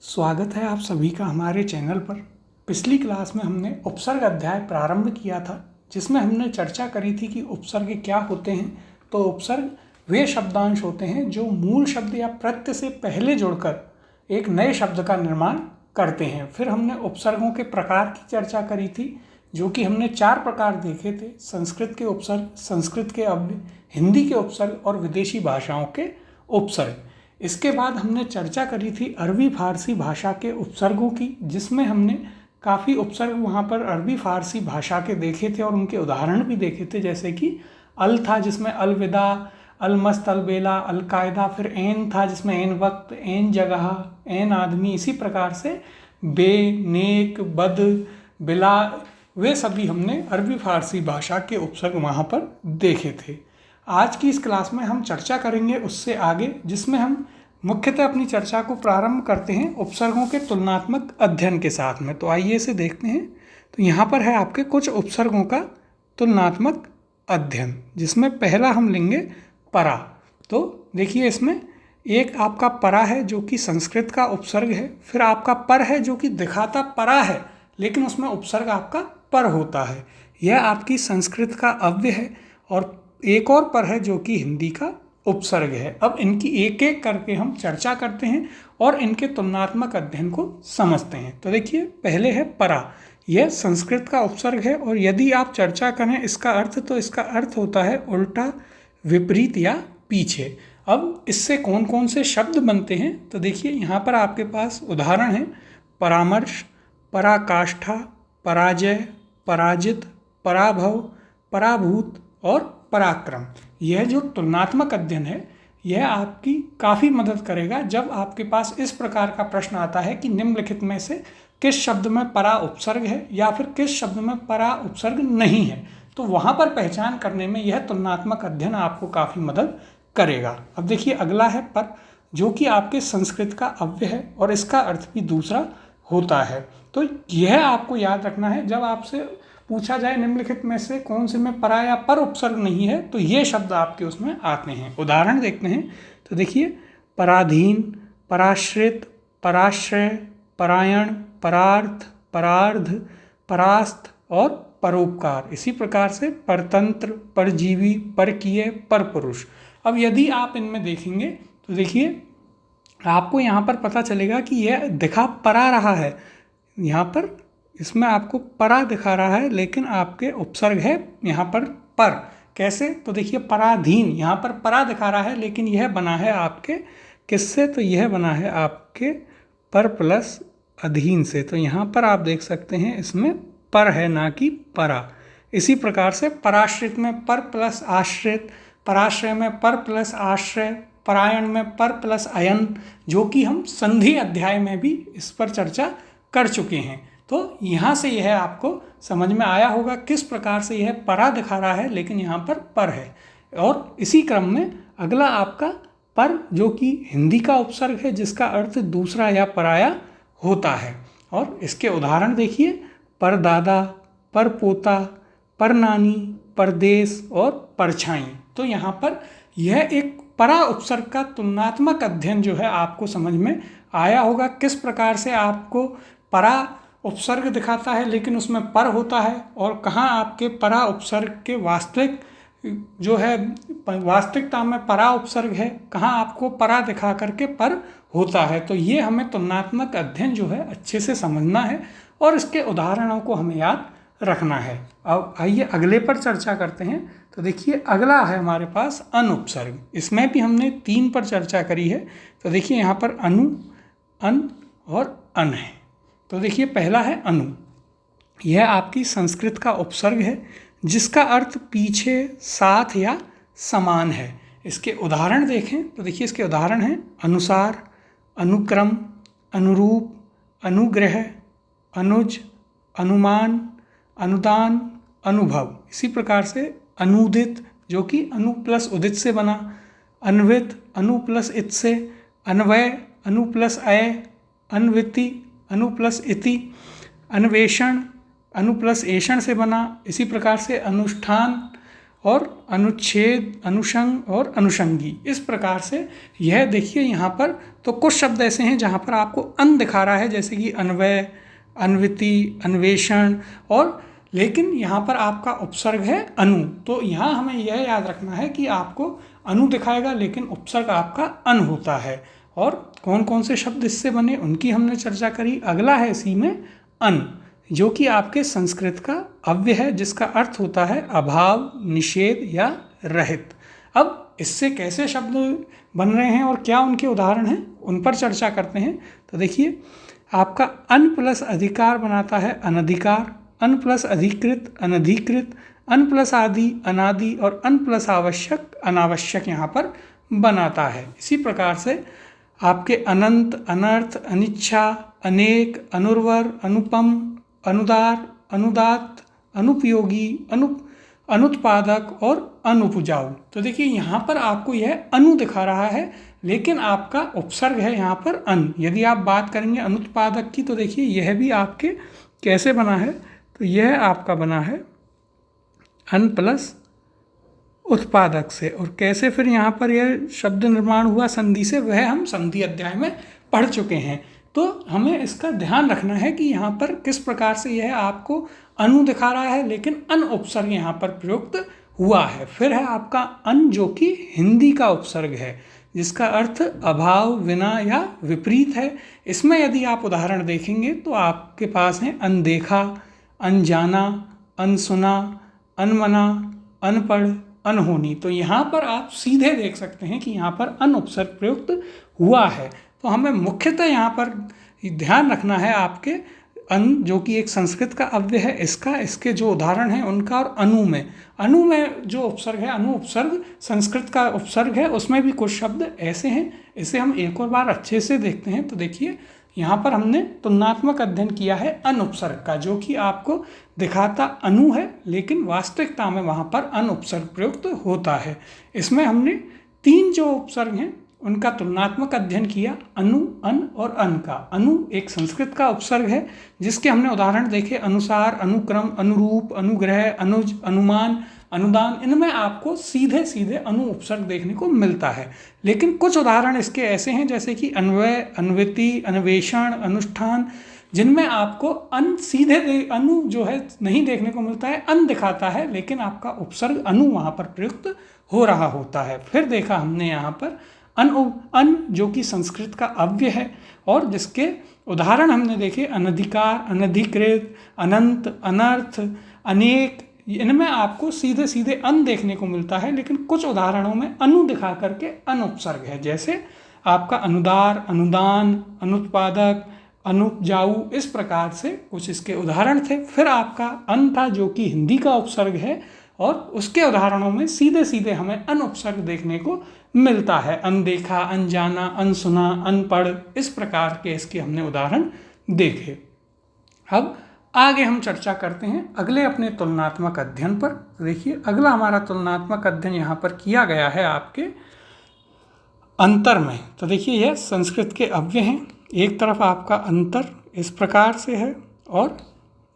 स्वागत है आप सभी का हमारे चैनल पर। पिछली क्लास में हमने उपसर्ग अध्याय प्रारंभ किया था, जिसमें हमने चर्चा करी थी कि उपसर्ग क्या होते हैं। तो उपसर्ग वे शब्दांश होते हैं जो मूल शब्द या प्रत्यय से पहले जुड़कर एक नए शब्द का निर्माण करते हैं। फिर हमने उपसर्गों के प्रकार की चर्चा करी थी, जो कि हमने 4 प्रकार देखे थे: संस्कृत के उपसर्ग, संस्कृत के अव्यय, हिंदी के उपसर्ग और विदेशी भाषाओं के उपसर्ग। इसके बाद हमने चर्चा करी थी अरबी फारसी भाषा के उपसर्गों की, जिसमें हमने काफ़ी उपसर्ग वहाँ पर अरबी फारसी भाषा के देखे थे और उनके उदाहरण भी देखे थे। जैसे कि अल था, जिसमें अलविदा, अलमस्त, अलबेला, अलकायदा। फिर एन था, जिसमें एन वक्त, एन जगह, एन आदमी। इसी प्रकार से बे, नेक, बद, बिला, वे सभी हमने अरबी फारसी भाषा के उपसर्ग वहाँ पर देखे थे। आज की इस क्लास में हम चर्चा करेंगे उससे आगे, जिसमें हम मुख्यतः अपनी चर्चा को प्रारंभ करते हैं उपसर्गों के तुलनात्मक अध्ययन के साथ में। तो आइए इसे देखते हैं। तो यहाँ पर है आपके कुछ उपसर्गों का तुलनात्मक अध्ययन, जिसमें पहला हम लेंगे परा। तो देखिए, इसमें एक आपका परा है जो कि संस्कृत का उपसर्ग है। फिर आपका पर है जो कि दिखाता परा है, लेकिन उसमें उपसर्ग आपका पर होता है। यह आपकी संस्कृत का अव्यय है। और एक और पर है जो कि हिंदी का उपसर्ग है। अब इनकी एक एक करके हम चर्चा करते हैं और इनके तुलनात्मक अध्ययन को समझते हैं। तो देखिए, पहले है परा। यह संस्कृत का उपसर्ग है और यदि आप चर्चा करें इसका अर्थ, तो इसका अर्थ होता है उल्टा, विपरीत या पीछे। अब इससे कौन कौन से शब्द बनते हैं, तो देखिए यहाँ पर आपके पास उदाहरण है: परामर्श, पराकाष्ठा, पराजय, पराजित, पराभव, पराभूत और पराक्रम। यह जो तुलनात्मक अध्ययन है, यह आपकी काफ़ी मदद करेगा जब आपके पास इस प्रकार का प्रश्न आता है कि निम्नलिखित में से किस शब्द में परा उपसर्ग है या फिर किस शब्द में परा उपसर्ग नहीं है। तो वहाँ पर पहचान करने में यह तुलनात्मक अध्ययन आपको काफ़ी मदद करेगा। अब देखिए, अगला है पर, जो कि आपके संस्कृत का अव्यय है और इसका अर्थ भी दूसरा होता है। तो यह आपको याद रखना है, जब आपसे पूछा जाए निम्नलिखित में से कौन से में परा या पर उपसर्ग नहीं है, तो ये शब्द आपके उसमें आते हैं। उदाहरण देखते हैं। तो देखिए, पराधीन, पराश्रित, पराश्रय, परायण, परार्थ, परार्ध, परास्त और परोपकार। इसी प्रकार से परतंत्र, परजीवी, परकीय, परपुरुष। अब यदि आप इनमें देखेंगे तो देखिए, आपको यहाँ पर पता चलेगा कि यह दिखा परा रहा है। यहाँ पर इसमें आपको परा दिखा रहा है, लेकिन आपके उपसर्ग है यहाँ पर। कैसे? तो देखिए, पराधीन, यहाँ पर परा दिखा रहा है, लेकिन यह बना है आपके किससे? तो यह बना है आपके पर प्लस अधीन से। तो यहाँ पर आप देख सकते हैं इसमें पर है, ना कि परा। इसी प्रकार से पराश्रित में पर प्लस आश्रित, पराश्रय में पर प्लस आश्रय, परायण में पर प्लस अयन, जो कि हम संधि अध्याय में भी इस पर चर्चा कर चुके हैं। तो यहाँ से यह आपको समझ में आया होगा किस प्रकार से यह परा दिखा रहा है, लेकिन यहाँ पर है। और इसी क्रम में अगला आपका पर, जो कि हिंदी का उपसर्ग है, जिसका अर्थ दूसरा या पराया होता है। और इसके उदाहरण देखिए: परदादा, परपोता, परनानी, परदेश और परछाई। तो यहाँ पर यह एक परा उपसर्ग का तुलनात्मक अध्ययन जो है आपको समझ में आया होगा, किस प्रकार से आपको परा उपसर्ग दिखाता है लेकिन उसमें पर होता है, और कहाँ आपके परा उपसर्ग के वास्तविक जो है वास्तविकता में परा उपसर्ग है, कहाँ आपको परा दिखा करके पर होता है। तो ये हमें तुलनात्मक अध्ययन जो है अच्छे से समझना है और इसके उदाहरणों को हमें याद रखना है। अब आइए अगले पर चर्चा करते हैं। तो देखिए, अगला है हमारे पास अनुपसर्ग। इसमें भी हमने 3 पर चर्चा करी है। तो देखिए, यहाँ पर अनु, अन और अन है। तो देखिए, पहला है अनु। यह आपकी संस्कृत का उपसर्ग है, जिसका अर्थ पीछे, साथ या समान है। इसके उदाहरण देखें तो देखिए, इसके उदाहरण हैं: अनुसार, अनुक्रम, अनुरूप, अनुग्रह, अनुज, अनुमान, अनुदान, अनुभव। इसी प्रकार से अनुदित, जो कि अनु प्लस उदित से बना, अन्वित, अनु प्लस इत से, अन्वय, अनु प्लस अय, अन्विति, अनु प्लस इति, अन्वेषण, अनु प्लस एषण से बना। इसी प्रकार से अनुष्ठान और अनुच्छेद, अनुषंग और अनुषंगी। इस प्रकार से यह देखिए यहाँ पर तो कुछ शब्द ऐसे हैं जहाँ पर आपको अन दिखा रहा है, जैसे कि अन्वय, अन्विति, अन्वेषण, और लेकिन यहाँ पर आपका उपसर्ग है अनु। तो यहाँ हमें यह याद रखना है कि आपको अनु दिखाएगा लेकिन उपसर्ग आपका अन होता है। और कौन कौन से शब्द इससे बने उनकी हमने चर्चा करी। अगला है इसी में अन, जो कि आपके संस्कृत का अव्यय है, जिसका अर्थ होता है अभाव, निषेध या रहित। अब इससे कैसे शब्द बन रहे हैं और क्या उनके उदाहरण हैं, उन पर चर्चा करते हैं। तो देखिए, आपका अन प्लस अधिकार बनाता है अनधिकार, अन प्लस अधिकृत अनधिकृत, अन प्लस आदि अनादि, और अन प्लस आवश्यक अनावश्यक यहाँ पर बनाता है। इसी प्रकार से आपके अनंत, अनर्थ, अनिच्छा, अनेक, अनुर्वर, अनुपम, अनुदार, अनुदात, अनुपयोगी, अनुत्पादक और अनुपजाऊ। तो देखिए यहाँ पर आपको यह अनु दिखा रहा है लेकिन आपका उपसर्ग है यहाँ पर अन। यदि आप बात करेंगे अनुत्पादक की तो देखिए यह भी आपके कैसे बना है, तो यह आपका बना है अन प्लस उत्पादक से। और कैसे फिर यहाँ पर यह शब्द निर्माण हुआ संधि से, वह हम संधि अध्याय में पढ़ चुके हैं। तो हमें इसका ध्यान रखना है कि यहाँ पर किस प्रकार से यह आपको अनु दिखा रहा है लेकिन अन उपसर्ग यहाँ पर प्रयुक्त हुआ है। फिर है आपका अन, जो कि हिंदी का उपसर्ग है, जिसका अर्थ अभाव, विना या विपरीत है। इसमें यदि आप उदाहरण देखेंगे तो आपके पास है अनदेखा, अनजाना, अनसुना, अनमना, अनपढ़, अनहोनी। तो यहाँ पर आप सीधे देख सकते हैं कि यहाँ पर अन उपसर्ग प्रयुक्त हुआ है। तो हमें मुख्यतः यहाँ पर ध्यान रखना है आपके अन, जो कि एक संस्कृत का अव्यय है, इसके जो उदाहरण हैं उनका, और अनु में जो उपसर्ग है, अनु उपसर्ग संस्कृत का उपसर्ग है, उसमें भी कुछ शब्द ऐसे हैं। इसे हम एक और बार अच्छे से देखते हैं। तो देखिए यहाँ पर हमने तुलनात्मक अध्ययन किया है अन उपसर्ग का, जो कि आपको दिखाता अनु है लेकिन वास्तविकता में वहाँ पर अन उपसर्ग प्रयुक्त होता है। इसमें हमने 3 जो उपसर्ग हैं उनका तुलनात्मक अध्ययन किया, अनु, अन और अन का। अनु एक संस्कृत का उपसर्ग है जिसके हमने उदाहरण देखे, अनुसार, अनुक्रम, अनुरूप, अनुग्रह, अनुज, अनुमान, अनुदान। इनमें आपको सीधे सीधे अनु उपसर्ग देखने को मिलता है। लेकिन कुछ उदाहरण इसके ऐसे हैं जैसे कि अन्वय, अन्विति, अन्वेषण, अनुष्ठान, जिनमें आपको अन सीधे अनु जो है नहीं देखने को मिलता है, अन दिखाता है लेकिन आपका उपसर्ग अनु वहाँ पर प्रयुक्त हो रहा होता है। फिर देखा हमने यहाँ पर अन, जो कि संस्कृत का अव्यय है और जिसके उदाहरण हमने देखे अनधिकार, अनधिकृत, अनंत, अनर्थ, अनेक। इनमें आपको सीधे सीधे अन देखने को मिलता है लेकिन कुछ उदाहरणों में अनु दिखा करके अन उपसर्ग है, जैसे आपका अनुदार, अनुदान, अनुत्पादक, अनुपजाऊ। इस प्रकार से कुछ इसके उदाहरण थे। फिर आपका अन था, जो कि हिंदी का उपसर्ग है और उसके उदाहरणों में सीधे सीधे हमें अन उपसर्ग देखने को मिलता है, अनदेखा, अनजाना, अनसुना, अनपढ़। इस प्रकार के इसके हमने उदाहरण देखे। अब आगे हम चर्चा करते हैं अगले अपने तुलनात्मक अध्ययन पर। देखिए अगला हमारा तुलनात्मक अध्ययन यहाँ पर किया गया है आपके अंतर में। तो देखिए यह संस्कृत के अव्यय हैं। एक तरफ आपका अंतर इस प्रकार से है और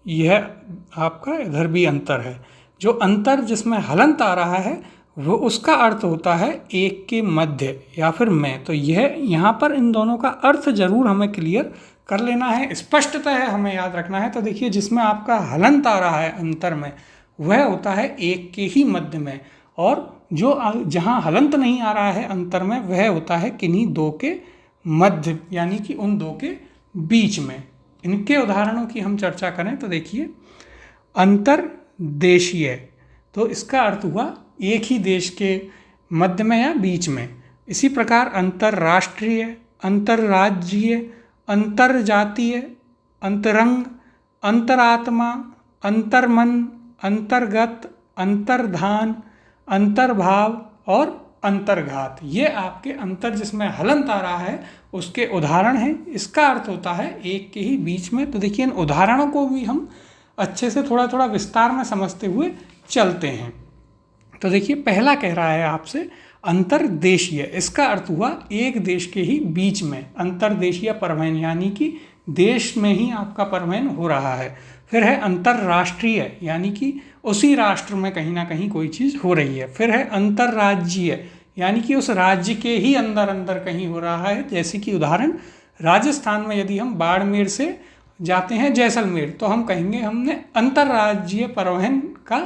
यह आपका इधर भी अंतर है। जो अंतर जिसमें हलंत आ रहा है वो उसका अर्थ होता है एक के मध्य या फिर में। तो यह यहाँ पर इन दोनों का अर्थ जरूर हमें क्लियर कर लेना है, स्पष्टता है हमें याद रखना है। तो देखिए जिसमें आपका हलंत आ रहा है अंतर में वह होता है एक के ही मध्य में, और जो जहाँ हलंत नहीं आ रहा है अंतर में वह होता है किन्हीं दो के मध्य, यानी कि उन दो के बीच में। इनके उदाहरणों की हम चर्चा करें तो देखिए अंतर्देशीय, तो इसका अर्थ हुआ एक ही देश के मध्य में या बीच में। इसी प्रकार अंतर्राष्ट्रीय, अंतर्राज्यीय, अंतर्जातीय, अंतरंग, अंतरात्मा, अंतर्मन, अंतर्गत, अंतर्धान, अंतर्भाव और अंतर्घात। ये आपके अंतर जिसमें हलंत आ रहा है उसके उदाहरण हैं। इसका अर्थ होता है एक के ही बीच में। तो देखिए इन उदाहरणों को भी हम अच्छे से थोड़ा थोड़ा विस्तार में समझते हुए चलते हैं। तो देखिए पहला कह रहा है आपसे अंतर्देशीय, इसका अर्थ हुआ एक देश के ही बीच में। अंतर्देशीय परिवहन यानी कि देश में ही आपका परिवहन हो रहा है। फिर है अंतर्राष्ट्रीय, यानी कि उसी राष्ट्र में कहीं ना कहीं कोई चीज़ हो रही है। फिर है अंतर्राज्यीय, यानी कि उस राज्य के ही अंदर अंदर कहीं हो रहा है। जैसे कि उदाहरण, राजस्थान में यदि हम बाड़मेर से जाते हैं जैसलमेर, तो हम कहेंगे हमने अंतर्राज्यीय परिवहन का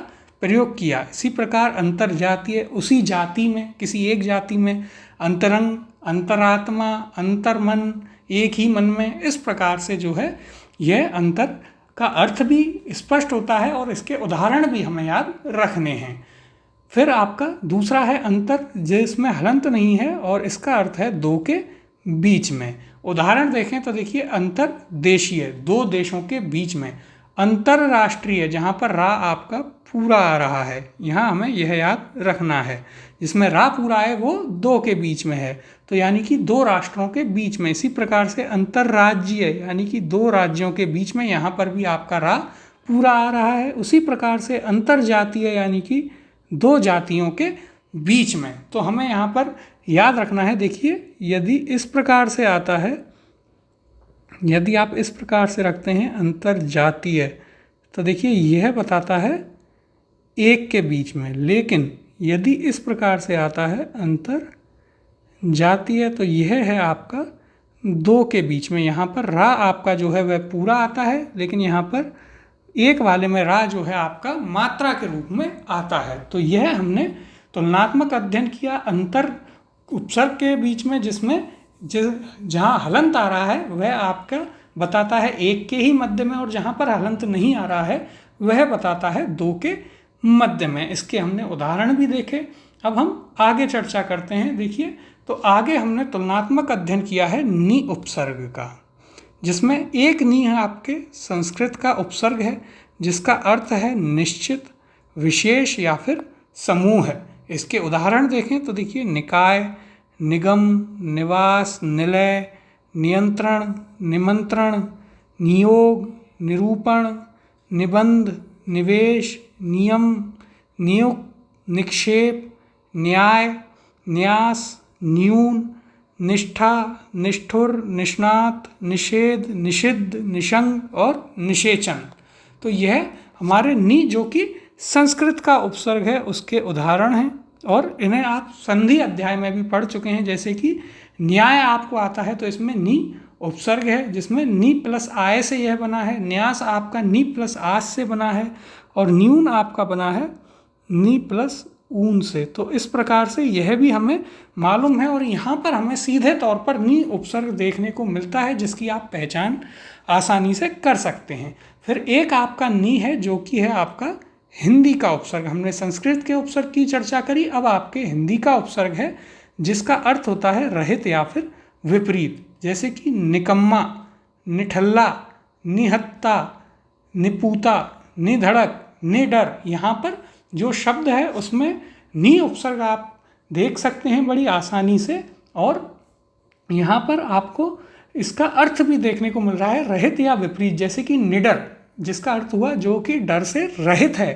प्रयोग किया। इसी प्रकार अंतर्जातीय, उसी जाति में, किसी एक जाति में, अंतरंग, अंतरात्मा, अंतर्मन, एक ही मन में, इस प्रकार से जो है यह अंतर का अर्थ भी स्पष्ट होता है और इसके उदाहरण भी हमें याद रखने हैं। फिर आपका दूसरा है अंतर, जिसमें हलंत नहीं है और इसका अर्थ है दो के बीच में। उदाहरण देखें तो देखिए, अंतर्देशीय, दो देशों के बीच में। अंतर्राष्ट्रीय, जहाँ पर रा आपका पूरा आ रहा है, यहाँ हमें यह याद रखना है। जिसमें रा पूरा है वो दो के बीच में है, तो यानी कि दो राष्ट्रों के बीच में। इसी प्रकार से अंतर्राज्यीय, यानी कि दो राज्यों के बीच में, यहाँ पर भी आपका रा पूरा आ रहा है। उसी प्रकार से अंतर्जातीय, यानी कि दो जातियों के बीच में। तो हमें यहाँ पर याद रखना है, देखिए यदि इस प्रकार से आता है, यदि आप इस प्रकार से रखते हैं अंतर्जातीय, तो देखिए यह बताता है एक के बीच में। लेकिन यदि इस प्रकार से आता है अंतर्जातीय, तो यह है आपका दो के बीच में। यहाँ पर रा आपका जो है वह पूरा आता है, लेकिन यहाँ पर एक वाले में रा जो है आपका मात्रा के रूप में आता है। तो यह हमने तुलनात्मक अध्ययन किया अंतर उपसर्ग के बीच में, जिसमें जहाँ हलंत आ रहा है वह आपका बताता है एक के ही मध्य में, और जहाँ पर हलंत नहीं आ रहा है वह बताता है दो के मध्य में। इसके हमने उदाहरण भी देखे। अब हम आगे चर्चा करते हैं। देखिए, तो आगे हमने तुलनात्मक अध्ययन किया है नी उपसर्ग का, जिसमें एक नी है आपके संस्कृत का उपसर्ग है, जिसका अर्थ है निश्चित, विशेष या फिर समूह है। इसके उदाहरण देखें तो देखिए, निकाय, निगम, निवास, निलय, नियंत्रण, निमंत्रण, नियोग, निरूपण, निबंध, निवेश, नियम, नियुक्त, निक्षेप, न्याय, न्यास, न्यून, निष्ठा, निष्ठुर, निष्णात, निषेध, निषिद्ध, निशंक और निषेचन। तो यह हमारे नी जो कि संस्कृत का उपसर्ग है उसके उदाहरण हैं, और इन्हें आप संधि अध्याय में भी पढ़ चुके हैं। जैसे कि न्याय आपको आता है तो इसमें नी उपसर्ग है, जिसमें नी प्लस आय से यह बना है। न्यास आपका नी प्लस आस से बना है, और न्यून आपका बना है नी प्लस ऊन से। तो इस प्रकार से यह भी हमें मालूम है, और यहाँ पर हमें सीधे तौर पर नी उपसर्ग देखने को मिलता है, जिसकी आप पहचान आसानी से कर सकते हैं। फिर एक आपका नी है जो कि है आपका हिंदी का उपसर्ग। हमने संस्कृत के उपसर्ग की चर्चा करी, अब आपके हिंदी का उपसर्ग है, जिसका अर्थ होता है रहित या फिर विपरीत। जैसे कि निकम्मा, निठल्ला, निहत्ता, निपूता, निधड़क, निडर। यहाँ पर जो शब्द है उसमें नी उपसर्ग आप देख सकते हैं बड़ी आसानी से, और यहाँ पर आपको इसका अर्थ भी देखने को मिल रहा है रहित या विपरीत। जैसे कि निडर, जिसका अर्थ हुआ जो कि डर से रहित है।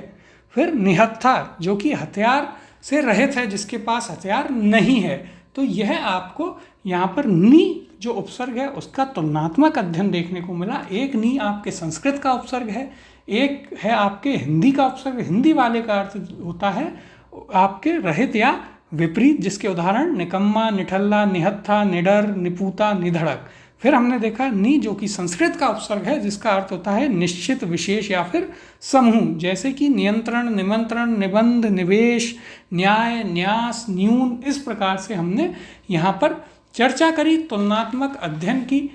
फिर निहत्था, जो कि हथियार से रहित है, जिसके पास हथियार नहीं है। तो यह आपको यहाँ पर नी जो उपसर्ग है उसका तुलनात्मक अध्ययन देखने को मिला। एक नी आपके संस्कृत का उपसर्ग है, एक है आपके हिंदी का उपसर्ग। हिंदी वाले का अर्थ होता है आपके रहित या विपरीत, जिसके उदाहरण निकम्मा, निठल्ला, निहत्था, निडर, निपूता, निधड़क। फिर हमने देखा नी जो कि संस्कृत का उपसर्ग है, जिसका अर्थ होता है निश्चित, विशेष या फिर समूह। जैसे कि नियंत्रण, निमंत्रण, निबंध, निवेश, न्याय, न्यास, न्यून। इस प्रकार से हमने यहाँ पर चर्चा करी तुलनात्मक अध्ययन की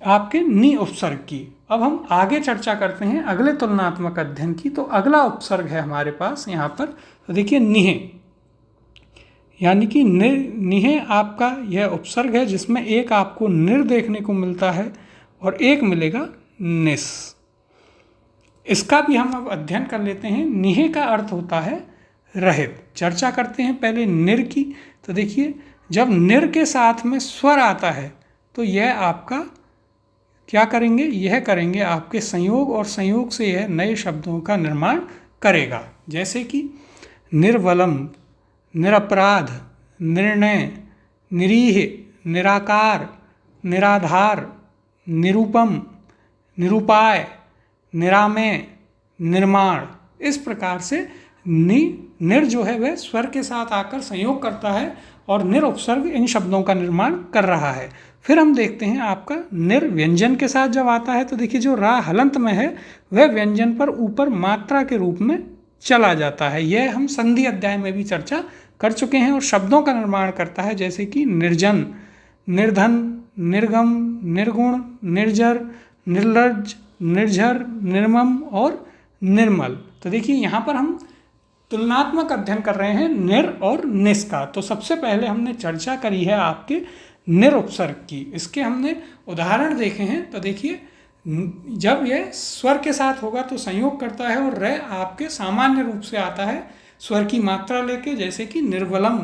आपके नी उपसर्ग की। अब हम आगे चर्चा करते हैं अगले तुलनात्मक अध्ययन की। तो अगला उपसर्ग है हमारे पास यहाँ पर, तो देखिए निहे, यानी कि निहे आपका यह उपसर्ग है, जिसमें एक आपको निर देखने को मिलता है और एक मिलेगा निस। इसका भी हम अब अध्ययन कर लेते हैं। निहे का अर्थ होता है रहित। चर्चा करते हैं पहले निर की। तो देखिए, जब निर के साथ में स्वर आता है तो यह आपका क्या करेंगे, यह करेंगे आपके संयोग, और संयोग से यह नए शब्दों का निर्माण करेगा। जैसे कि निर्वलम, निरपराध, निर्णय, निरीह, निराकार, निराधार, निरूपम, निरूपाय, निरामय, निर्माण। इस प्रकार से निर जो है वह स्वर के साथ आकर संयोग करता है और निर उपसर्ग इन शब्दों का निर्माण कर रहा है। फिर हम देखते हैं आपका निर व्यंजन के साथ जब आता है तो देखिए जो रा हलंत में है वह व्यंजन पर ऊपर मात्रा के रूप में चला जाता है। यह हम संधि अध्याय में भी चर्चा कर चुके हैं और शब्दों का निर्माण करता है, जैसे कि निर्जन, निर्धन, निर्गम, निर्गुण, निर्जर, निर्लज्ज, निर्झर, निर्मम और निर्मल। तो देखिए यहाँ पर हम तुलनात्मक अध्ययन कर रहे हैं निर और निस का। तो सबसे पहले हमने चर्चा करी है आपके निर उपसर्ग की। इसके हमने उदाहरण देखे हैं। तो देखिए जब यह स्वर के साथ होगा तो संयोग करता है और रे आपके सामान्य रूप से आता है स्वर की मात्रा लेके, जैसे कि निर्वलम।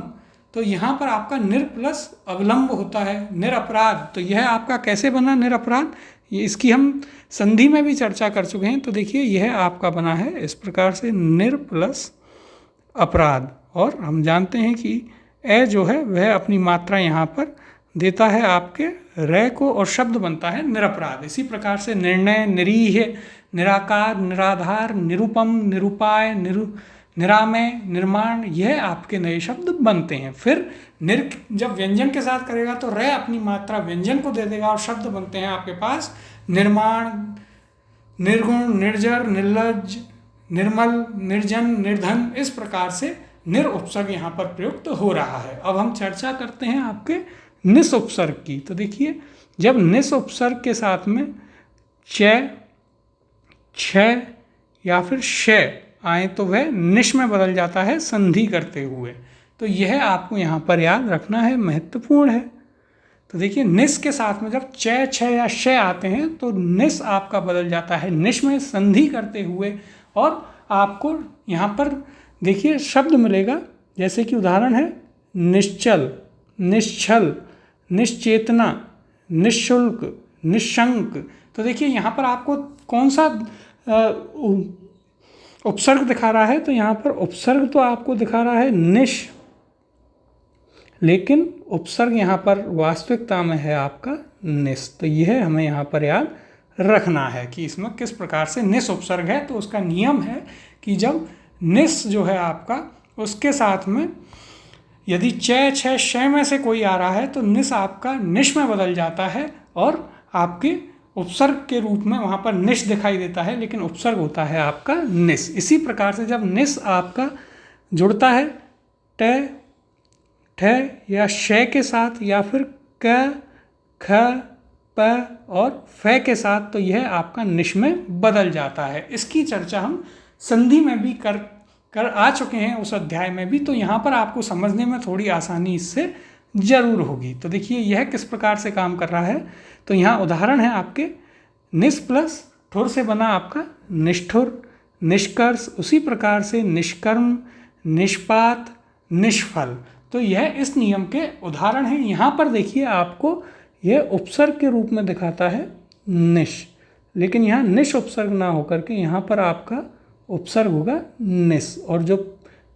तो यहाँ पर आपका निर प्लस अवलंब होता है। निरपराध, तो यह आपका कैसे बना निरपराध, ये इसकी हम संधि में भी चर्चा कर चुके हैं। तो देखिए यह आपका बना है इस प्रकार से निर प्लस अपराध। और हम जानते हैं कि ए जो है वह अपनी मात्रा यहाँ पर देता है आपके रे को और शब्द बनता है निरपराध। इसी प्रकार से निर्णय, निरीह, निराकार, निराधार, निरूपम, निरूपाय, निरामय, निर्माण, यह आपके नए शब्द बनते हैं। फिर निर जब व्यंजन के साथ करेगा तो रे अपनी मात्रा व्यंजन को दे देगा और शब्द बनते हैं आपके पास निर्माण, निर्गुण, निर्जर, निर्लज्ज, निर्मल, निर्जन, निर्धन। इस प्रकार से निर उपसर्ग यहाँ पर प्रयुक्त हो रहा है। अब हम चर्चा करते हैं आपके निस उपसर्ग की। तो देखिए जब निस उपसर्ग के साथ में च, छ या फिर श आए तो वह निश में बदल जाता है संधि करते हुए। तो यह आपको यहाँ पर याद रखना है, महत्वपूर्ण है। तो देखिए निस के साथ में जब च, छ या श आते हैं तो निस आपका बदल जाता है निश में संधि करते हुए। और आपको यहाँ पर देखिए शब्द मिलेगा, जैसे कि उदाहरण है निश्चल, निश्चल, निश्चेतना, निःशुल्क, निशंक। तो देखिए यहाँ पर आपको कौन सा उपसर्ग दिखा रहा है, तो यहाँ पर उपसर्ग तो आपको दिखा रहा है निश, लेकिन उपसर्ग यहाँ पर वास्तविकता में है आपका निस। तो यह हमें यहाँ पर याद रखना है कि इसमें किस प्रकार से निस उपसर्ग है। तो उसका नियम है कि जब निस जो है आपका उसके साथ में यदि च, छ, श में से कोई आ रहा है तो निस आपका निश में बदल जाता है और आपके उपसर्ग के रूप में वहाँ पर निश दिखाई देता है, लेकिन उपसर्ग होता है आपका निस। इसी प्रकार से जब निस आपका जुड़ता है ट, ठ या श के साथ या फिर क, ख, प और फ के साथ, तो यह आपका निश में बदल जाता है। इसकी चर्चा हम संधि में भी कर आ चुके हैं उस अध्याय में भी। तो यहाँ पर आपको समझने में थोड़ी आसानी इससे जरूर होगी। तो देखिए यह किस प्रकार से काम कर रहा है। तो यहाँ उदाहरण है आपके निस प्लस ठुर से बना आपका निष्ठुर, निष्कर्ष, उसी प्रकार से निष्कर्म, निष्पात, निष्फल। तो यह इस नियम के उदाहरण हैं। यहाँ पर देखिए आपको यह उपसर्ग के रूप में दिखाता है निश, लेकिन यहाँ निश उपसर्ग ना होकर के यहाँ पर आपका उपसर्ग होगा निस। और जो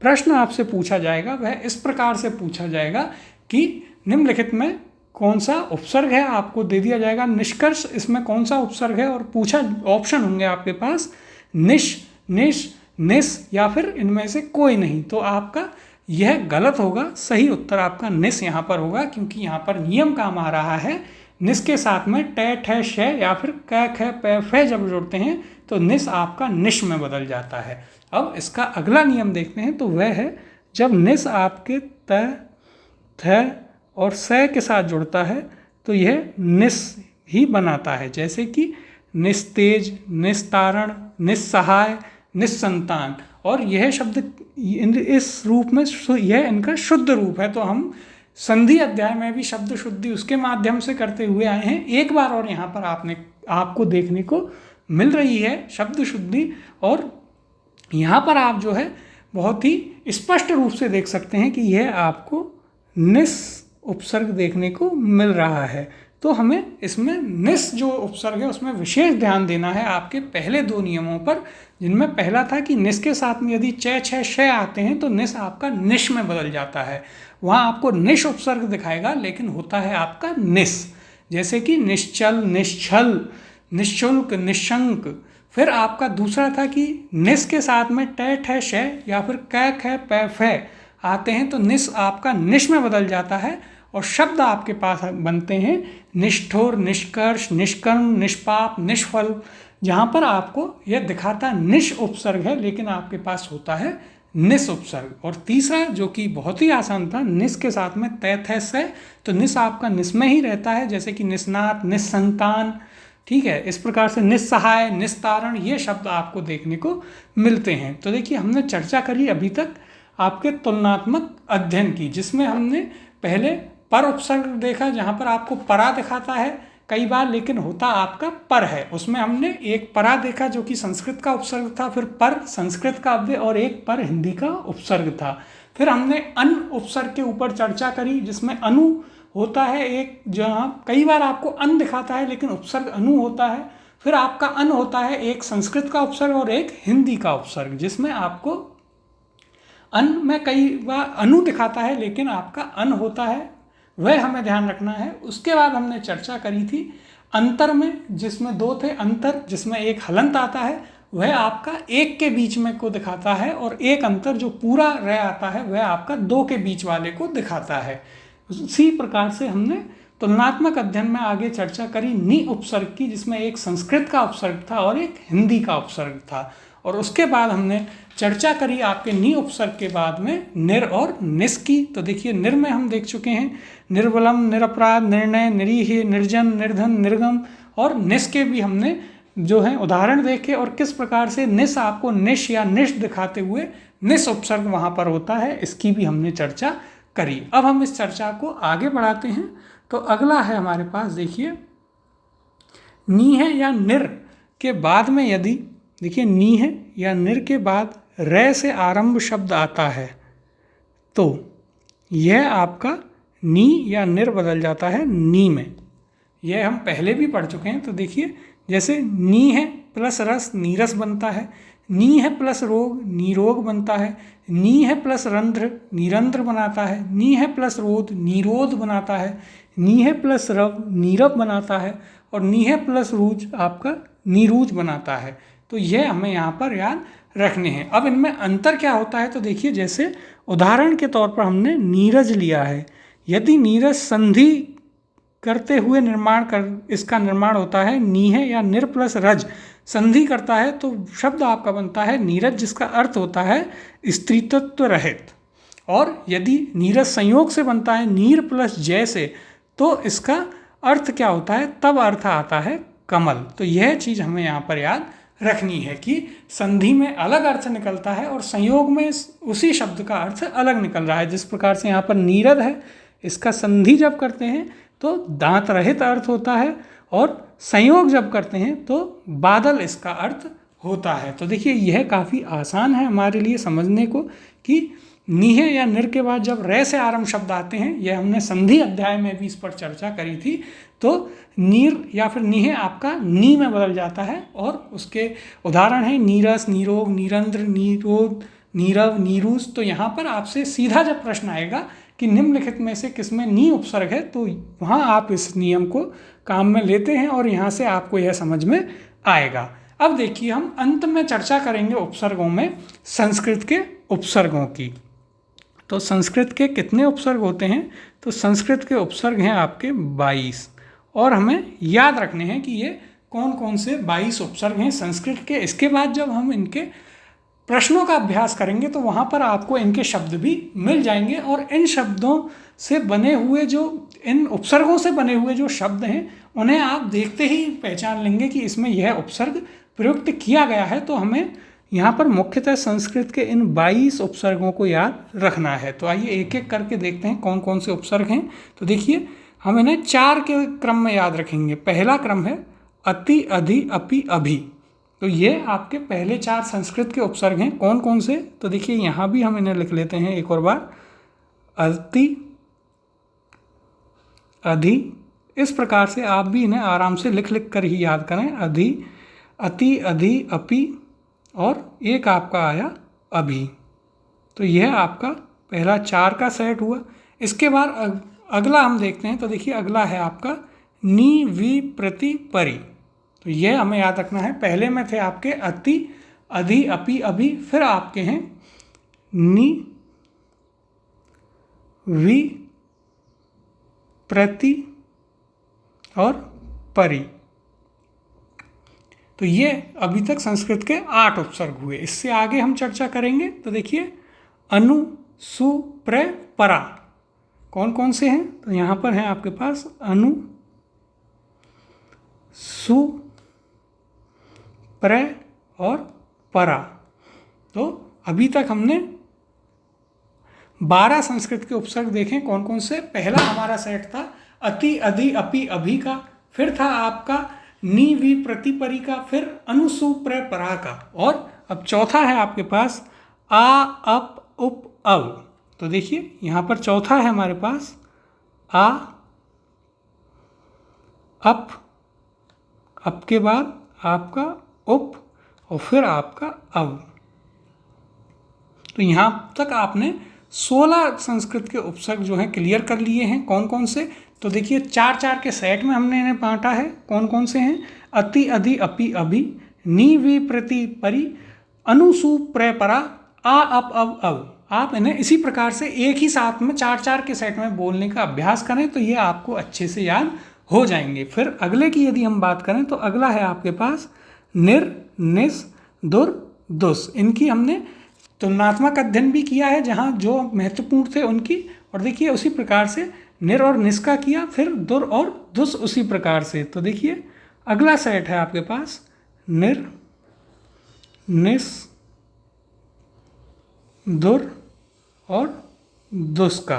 प्रश्न आपसे पूछा जाएगा वह इस प्रकार से पूछा जाएगा कि निम्नलिखित में कौन सा उपसर्ग है, आपको दे दिया जाएगा निष्कर्ष इसमें कौन सा उपसर्ग है और पूछा ऑप्शन होंगे आपके पास निश, निश, निस या फिर इनमें से कोई नहीं। तो आपका यह गलत होगा, सही उत्तर आपका निस यहाँ पर होगा, क्योंकि यहाँ पर नियम काम आ रहा है निस के साथ में ट, ठ, श या फिर क, ख, प, फ जब जोड़ते हैं तो निस आपका निश में बदल जाता है। अब इसका अगला नियम देखते हैं, तो वह है जब निस आपके त, थ और स के साथ जुड़ता है तो यह निस ही बनाता है, जैसे कि निस्तेज, निस्तारण, निस्सहाय, निस्संतान। और यह शब्द इस रूप में यह इनका शुद्ध रूप है। तो हम संधि अध्याय में भी शब्द शुद्धि उसके माध्यम से करते हुए आए हैं। एक बार और यहाँ पर आपको देखने को मिल रही है शब्द शुद्धि, और यहाँ पर आप जो है बहुत ही स्पष्ट रूप से देख सकते हैं कि यह आपको निस उपसर्ग देखने को मिल रहा है। तो हमें इसमें निस जो उपसर्ग है उसमें विशेष ध्यान देना है आपके पहले दो नियमों पर, जिनमें पहला था कि निस के साथ में यदि च, छ, श आते हैं तो निस आपका निश में बदल जाता है। वहाँ आपको निश उपसर्ग दिखाएगा लेकिन होता है आपका निस। जैसे कि निश्चल, निश्चल, निःशुल्क, निशंक। फिर आपका दूसरा था कि निस के साथ में ट ठ श या फिर क ख प फ आते हैं तो निस आपका निश में बदल जाता है और शब्द आपके पास बनते हैं निष्ठुर, निष्कर्ष, निष्कर्म, निष्पाप, निष्फल। जहाँ पर आपको यह दिखाता निश उपसर्ग है लेकिन आपके पास होता है निस उपसर्ग। और तीसरा जो कि बहुत ही आसान था, निस के साथ में तय थ से, तो निस आपका निस में ही रहता है, जैसे कि निस्नात, निस्संतान, ठीक है। इस प्रकार से निस्सहाय, निस्तारण ये शब्द आपको देखने को मिलते हैं। तो देखिए हमने चर्चा करी अभी तक आपके तुलनात्मक अध्ययन की, जिसमें हमने पहले पर उपसर्ग देखा जहाँ पर आपको परा दिखाता है कई बार लेकिन होता आपका पर है। उसमें हमने एक परा देखा जो कि संस्कृत का उपसर्ग था, फिर पर संस्कृत का अव्यय और एक पर हिंदी का उपसर्ग था। फिर हमने अन उपसर्ग के ऊपर चर्चा करी जिसमें अनु होता है एक, जहाँ कई बार आपको अन दिखाता है लेकिन उपसर्ग अनु होता है। फिर आपका अन होता है एक संस्कृत का उपसर्ग और एक हिंदी का उपसर्ग, जिसमें आपको अन में कई बार अनु दिखाता है लेकिन आपका अन होता है, वह हमें ध्यान रखना है। उसके बाद हमने चर्चा करी थी अंतर में, जिसमें दो थे अंतर, जिसमें एक हलंत आता है वह आपका एक के बीच में को दिखाता है और एक अंतर जो पूरा रह आता है वह आपका दो के बीच वाले को दिखाता है। उसी प्रकार से हमने तुलनात्मक अध्ययन में आगे चर्चा करी नि उपसर्ग की, जिसमें एक संस्कृत का उपसर्ग था और एक हिंदी का उपसर्ग था। और उसके बाद हमने चर्चा करी आपके नि उपसर्ग के बाद में निर और निस की। तो देखिए निर में हम देख चुके हैं निर्बलम, निरपराध, निर्णय, निरीह, निर्जन, निर्धन, निर्गम। और निस के भी हमने जो है उदाहरण देखे और किस प्रकार से निस आपको निश या निश दिखाते हुए निस उपसर्ग वहाँ पर होता है, इसकी भी हमने चर्चा करी। अब हम इस चर्चा को आगे बढ़ाते हैं। तो अगला है हमारे पास, देखिए नी है या निर के बाद में यदि देखिए नी है या निर के बाद रे से आरंभ शब्द आता है तो यह आपका नी या निर बदल जाता है नी में। यह हम पहले भी पढ़ चुके हैं। तो देखिए जैसे नी है प्लस रस नीरस बनता है, नी है प्लस रोग नीरोग बनता है, नी है प्लस रंध्र निरंध्र बनाता है, नी है प्लस रोध नीरोध बनाता है, नी है प्लस रव नीरव बनाता है और नी है प्लस रूज आपका नीरूज बनाता है। तो यह हमें यहाँ पर याद रखने हैं। अब इनमें अंतर क्या होता है, तो देखिए जैसे उदाहरण के तौर पर हमने नीरज लिया है। यदि नीरज संधि करते हुए इसका निर्माण होता है नी है या निर प्लस रज संधि करता है तो शब्द आपका बनता है नीरज, जिसका अर्थ होता है स्त्रीत्व रहित। और यदि नीरज संयोग से बनता है नीर प्लस जय से तो इसका अर्थ क्या होता है, तब अर्थ आता है कमल। तो यह चीज़ हमें यहाँ पर याद रखनी है कि संधि में अलग अर्थ निकलता है और संयोग में उसी शब्द का अर्थ अलग निकल रहा है। जिस प्रकार से यहाँ पर नीरद है, इसका संधि जब करते हैं तो दांत रहित अर्थ होता है और संयोग जब करते हैं तो बादल इसका अर्थ होता है। तो देखिए यह काफ़ी आसान है हमारे लिए समझने को कि नीह या निर के बाद जब रे से आरंभ शब्द आते हैं, यह हमने संधि अध्याय में भी इस पर चर्चा करी थी। तो नीर या फिर नीह आपका नी में बदल जाता है और उसके उदाहरण हैं नीरस, नीरोग, नीरंध्र, नीरोध, नीरव, नीरूस। तो यहाँ पर आपसे सीधा जब प्रश्न आएगा कि निम्नलिखित में से किसमें नी उपसर्ग है, तो वहाँ आप इस नियम को काम में लेते हैं और यहाँ से आपको यह समझ में आएगा। अब देखिए हम अंत में चर्चा करेंगे उपसर्गों में संस्कृत के उपसर्गों की। तो संस्कृत के कितने उपसर्ग होते हैं, तो संस्कृत के उपसर्ग हैं आपके 22 और हमें याद रखने हैं कि ये कौन कौन से 22 उपसर्ग हैं संस्कृत के। इसके बाद जब हम इनके प्रश्नों का अभ्यास करेंगे तो वहाँ पर आपको इनके शब्द भी मिल जाएंगे और इन शब्दों से बने हुए जो इन उपसर्गों से बने हुए जो शब्द हैं उन्हें आप देखते ही पहचान लेंगे कि इसमें यह उपसर्ग प्रयुक्त किया गया है। तो हमें यहाँ पर मुख्यतः संस्कृत के इन 22 उपसर्गों को याद रखना है। तो आइए एक एक करके देखते हैं कौन कौन से उपसर्ग हैं। तो देखिए हम इन्हें 4 के क्रम में याद रखेंगे। पहला क्रम है अति, अधि, अपि, अभि। तो ये आपके पहले 4 संस्कृत के उपसर्ग हैं। कौन कौन से, तो देखिए यहाँ भी हम इन्हें लिख लेते हैं एक और बार। अति, अधि, इस प्रकार से आप भी इन्हें आराम से लिख लिख कर ही याद करें। अधि, अति, अधि, अपि और एक आपका आया अभी। तो यह आपका पहला 4 का सेट हुआ। इसके बाद अगला हम देखते हैं। तो देखिए अगला है आपका नी वी प्रति परि। तो ये हमें याद रखना है। पहले में थे आपके अति, अधि, अपि, अभि, फिर आपके हैं नी, वी, प्रति और परि। तो ये अभी तक संस्कृत के 8 उपसर्ग हुए। इससे आगे हम चर्चा करेंगे। तो देखिए अनु, सु, प्र, परा कौन कौन से हैं। तो यहाँ पर हैं आपके पास अनु, सु, प्र और परा। तो अभी तक हमने 12 संस्कृत के उपसर्ग देखें। कौन कौन से। पहला हमारा सेट था अति, अधि, अपि, अभि का, फिर था आपका नी, वी, प्रति, परि का, फिर अनु, सु, प्र, परा का, और अब चौथा है आपके पास आ, अप, उप, अव। तो देखिए यहाँ पर चौथा है हमारे पास आ, अप के बाद आपका उप और फिर आपका अव। तो यहाँ तक आपने 16 संस्कृत के उपसर्ग जो हैं क्लियर कर लिए हैं। कौन कौन से। तो देखिए 4-4 के सेट में हमने इन्हें बांटा है। कौन कौन से हैं। अति, अधि, अपि, अभि, नी, वी, प्रति, परि, अनु, सु, प्र, परा, आ, अप, अव, अव। आप इन्हें इसी प्रकार से एक ही साथ में 4-4 के सेट में बोलने का अभ्यास करें तो ये आपको अच्छे से याद हो जाएंगे। फिर अगले की यदि हम बात करें तो अगला है आपके पास निर, निस, दुर, दुस। इनकी हमने तुलनात्मक अध्ययन भी किया है, जहाँ जो महत्वपूर्ण थे उनकी। और देखिए उसी प्रकार से निर और निस का किया, फिर दुर और दुस उसी प्रकार से। तो देखिए अगला सेट है आपके पास निर, निस, दुर और दुस का।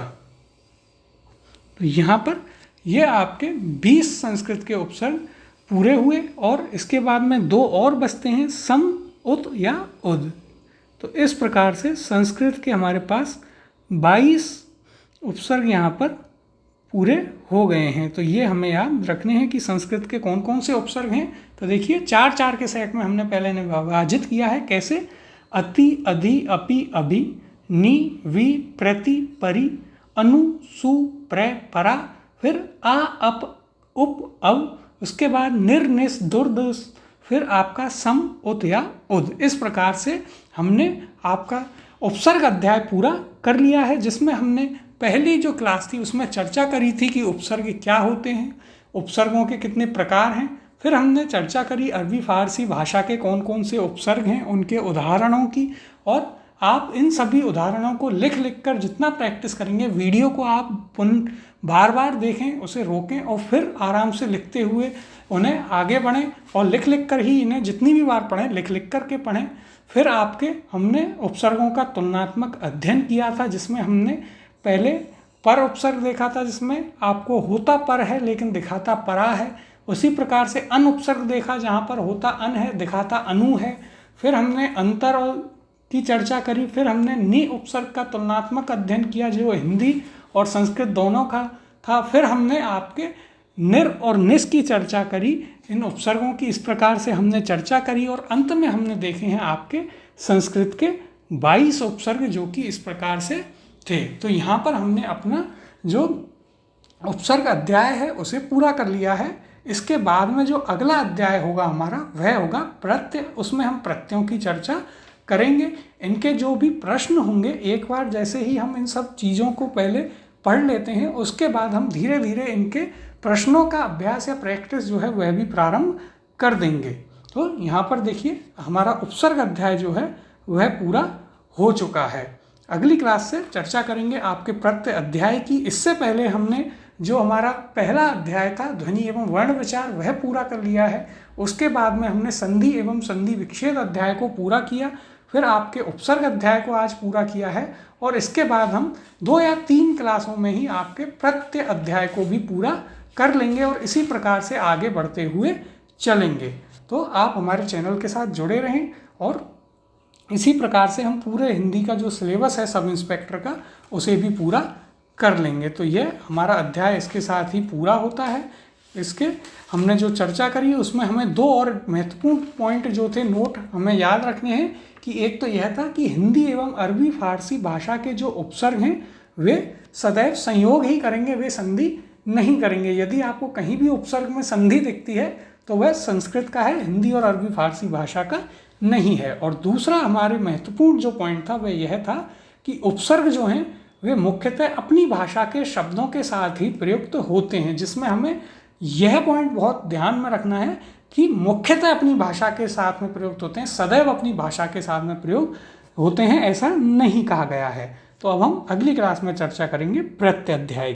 तो यहाँ पर ये आपके 20 संस्कृत के उपसर्ग पूरे हुए और इसके बाद में 2 और बचते हैं सम, उत या उद। तो इस प्रकार से संस्कृत के हमारे पास 22 उपसर्ग यहाँ पर पूरे हो गए हैं। तो ये हमें याद रखने हैं कि संस्कृत के कौन कौन से उपसर्ग हैं। तो देखिए 4-4 के सेट में हमने पहले ने विभाजित किया है। कैसे। अति, अधि, अपि, अभि, नी, वी, प्रति, परि, अनु, सु, प्र, परा, फिर आ, अप, उप, अव, उसके बाद निर, निस, दुर, दुस, फिर आपका सम, उत या उद। इस प्रकार से हमने आपका उपसर्ग अध्याय पूरा कर लिया है, जिसमें हमने पहली जो क्लास थी उसमें चर्चा करी थी कि उपसर्ग क्या होते हैं, उपसर्गों के कितने प्रकार हैं। फिर हमने चर्चा करी अरबी फारसी भाषा के कौन कौन से उपसर्ग हैं, उनके उदाहरणों की। और आप इन सभी उदाहरणों को लिख लिख कर जितना प्रैक्टिस करेंगे, वीडियो को आप बार बार देखें, उसे रोकें और फिर आराम से लिखते हुए उन्हें आगे बढ़ें और लिख लिख कर ही इन्हें जितनी भी बार पढ़ें, लिख लिख कर के पढ़ें। फिर आपके हमने उपसर्गों का तुलनात्मक अध्ययन किया था, जिसमें हमने पहले पर उपसर्ग देखा था, जिसमें आपको होता पर है लेकिन दिखाता परा है। उसी प्रकार से अन उपसर्ग देखा, जहाँ पर होता अन है दिखाता अनु है। फिर हमने अंतर की चर्चा करी। फिर हमने नि उपसर्ग का तुलनात्मक अध्ययन किया, जो हिंदी और संस्कृत दोनों का था। फिर हमने आपके निर और निस की चर्चा करी। इन उपसर्गों की इस प्रकार से हमने चर्चा करी और अंत में हमने देखे हैं आपके संस्कृत के 22 उपसर्ग, जो कि इस प्रकार से थे। तो यहाँ पर हमने अपना जो उपसर्ग अध्याय है उसे पूरा कर लिया है। इसके बाद में जो अगला अध्याय होगा हमारा, वह होगा प्रत्यय। उसमें हम प्रत्ययों की चर्चा करेंगे। इनके जो भी प्रश्न होंगे, एक बार जैसे ही हम इन सब चीज़ों को पहले पढ़ लेते हैं, उसके बाद हम धीरे धीरे इनके प्रश्नों का अभ्यास या प्रैक्टिस जो है वह भी प्रारंभ कर देंगे। तो यहाँ पर देखिए हमारा उपसर्ग अध्याय जो है वह पूरा हो चुका है। अगली क्लास से चर्चा करेंगे आपके प्रत्यय अध्याय की। इससे पहले हमने जो हमारा पहला अध्याय था ध्वनि एवं वर्ण विचार, वह पूरा कर लिया है। उसके बाद में हमने संधि एवं संधि विच्छेद अध्याय को पूरा किया। फिर आपके उपसर्ग अध्याय को आज पूरा किया है और इसके बाद हम 2 या 3 क्लासों में ही आपके प्रत्यय अध्याय को भी पूरा कर लेंगे और इसी प्रकार से आगे बढ़ते हुए चलेंगे। तो आप हमारे चैनल के साथ जुड़े रहें और इसी प्रकार से हम पूरे हिंदी का जो सिलेबस है सब इंस्पेक्टर का, उसे भी पूरा कर लेंगे। तो ये हमारा अध्याय इसके साथ ही पूरा होता है। इसके हमने जो चर्चा करी उसमें हमें 2 और महत्वपूर्ण पॉइंट जो थे नोट हमें याद रखने हैं कि एक तो यह था कि हिंदी एवं अरबी फारसी भाषा के जो उपसर्ग हैं वे सदैव संयोग ही करेंगे, वे संधि नहीं करेंगे। यदि आपको कहीं भी उपसर्ग में संधि दिखती है तो वह संस्कृत का है, हिंदी और अरबी फारसी भाषा का नहीं है। और दूसरा हमारे महत्वपूर्ण जो पॉइंट था वह यह था कि उपसर्ग जो हैं वे मुख्यतः अपनी भाषा के शब्दों के साथ ही प्रयुक्त होते हैं, जिसमें हमें यह पॉइंट बहुत ध्यान में रखना है कि मुख्यतः अपनी भाषा के साथ में प्रयुक्त होते हैं, सदैव अपनी भाषा के साथ में प्रयोग होते हैं, ऐसा नहीं कहा गया है। तो अब हम अगली क्लास में चर्चा करेंगे प्रत्यध्याय।